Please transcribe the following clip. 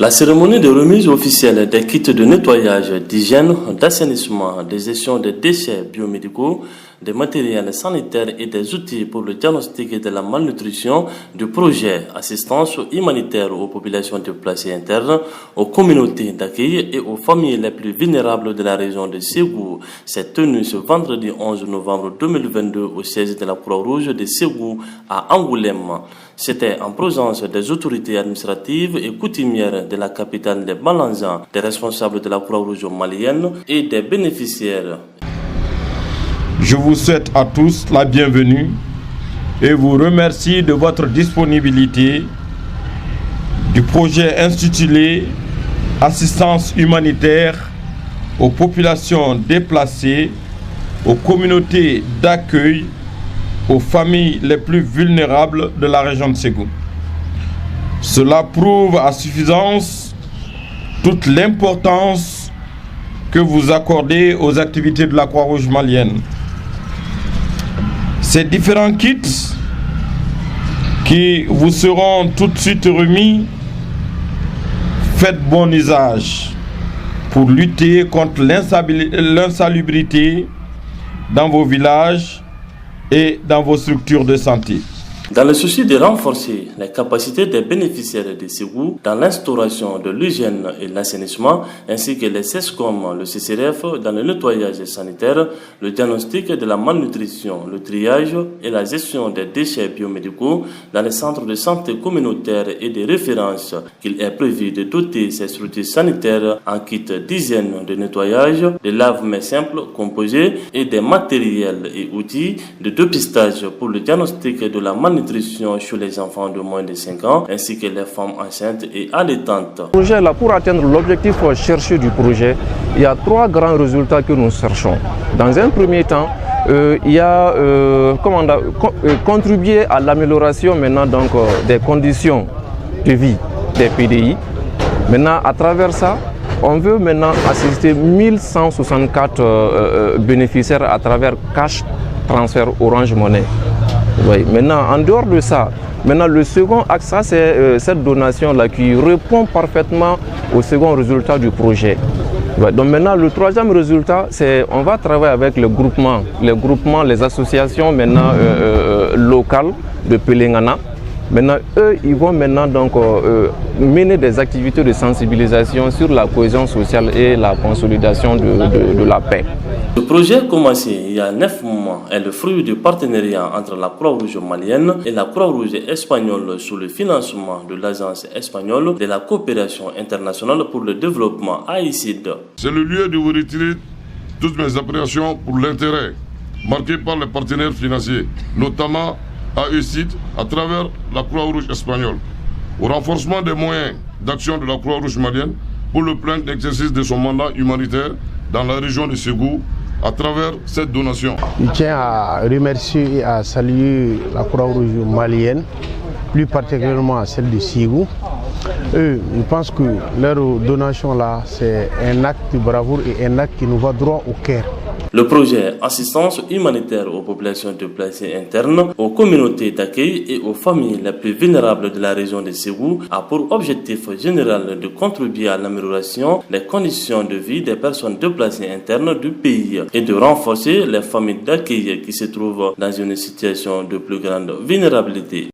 La cérémonie de remise officielle des kits de nettoyage, d'hygiène, d'assainissement, de gestion des déchets biomédicaux, des matériels sanitaires et des outils pour le diagnostic de la malnutrition du projet Assistance humanitaire aux populations déplacées internes, aux communautés d'accueil et aux familles les plus vulnérables de la région de Ségou s'est tenue ce vendredi 11 novembre 2022 au siège de la Croix-Rouge de Ségou à Angoulême. C'était en présence des autorités administratives et coutumières de la capitale des Balanzans, des responsables de la Croix-Rouge malienne et des bénéficiaires. Je vous souhaite à tous la bienvenue et vous remercie de votre disponibilité du projet intitulé Assistance humanitaire aux populations déplacées, aux communautés d'accueil, aux familles les plus vulnérables de la région de Ségou. Cela prouve à suffisance toute l'importance que vous accordez aux activités de la Croix-Rouge malienne. Ces différents kits qui vous seront tout de suite remis, faites bon usage pour lutter contre l'insalubrité dans vos villages et dans vos structures de santé. Dans le souci de renforcer les capacités des bénéficiaires de Ségou dans l'instauration de l'hygiène et l'assainissement, ainsi que les CESCOM, le CCRF dans le nettoyage sanitaire, le diagnostic de la malnutrition, le triage et la gestion des déchets biomédicaux dans les centres de santé communautaires et de référence, qu'il est prévu de doter ces structures sanitaires en kit d'hygiène, de nettoyage, de lave-mains simples composés et des matériels et outils de dépistage pour le diagnostic de la malnutrition chez les enfants de moins de 5 ans ainsi que les femmes enceintes et allaitantes. Projet là, pour atteindre l'objectif cherché du projet, il y a 3 grands résultats que nous cherchons. Dans un premier temps, il y a contribué à l'amélioration maintenant des conditions de vie des PDI. Maintenant, à travers ça, on veut maintenant assister 1164 bénéficiaires à travers cash transfert Orange Money. Oui. Maintenant, en dehors de ça, le second axe, c'est cette donation-là qui répond parfaitement au second résultat du projet. Ouais. Donc maintenant, le troisième résultat, c'est on va travailler avec les groupements, les associations maintenant locales de Pelengana. Maintenant, eux, ils vont maintenant mener des activités de sensibilisation sur la cohésion sociale et la consolidation de la paix. Le projet commencé il y a 9 mois est le fruit du partenariat entre la Croix-Rouge malienne et la Croix-Rouge espagnole sous le financement de l'Agence espagnole de la coopération internationale pour le développement AICID. C'est le lieu de vous retirer toutes mes appréciations pour l'intérêt marqué par les partenaires financiers, notamment AICID à travers la Croix-Rouge espagnole, au renforcement des moyens d'action de la Croix-Rouge malienne pour le plein exercice de son mandat humanitaire dans la région de Ségou à travers cette donation. Je tiens à remercier et à saluer la Croix-Rouge malienne, plus particulièrement celle de Ségou. Je pense que leur donation là, c'est un acte de bravoure et un acte qui nous va droit au cœur. Le projet Assistance humanitaire aux populations déplacées internes, aux communautés d'accueil et aux familles les plus vulnérables de la région de Ségou a pour objectif général de contribuer à l'amélioration des conditions de vie des personnes déplacées internes du pays et de renforcer les familles d'accueil qui se trouvent dans une situation de plus grande vulnérabilité.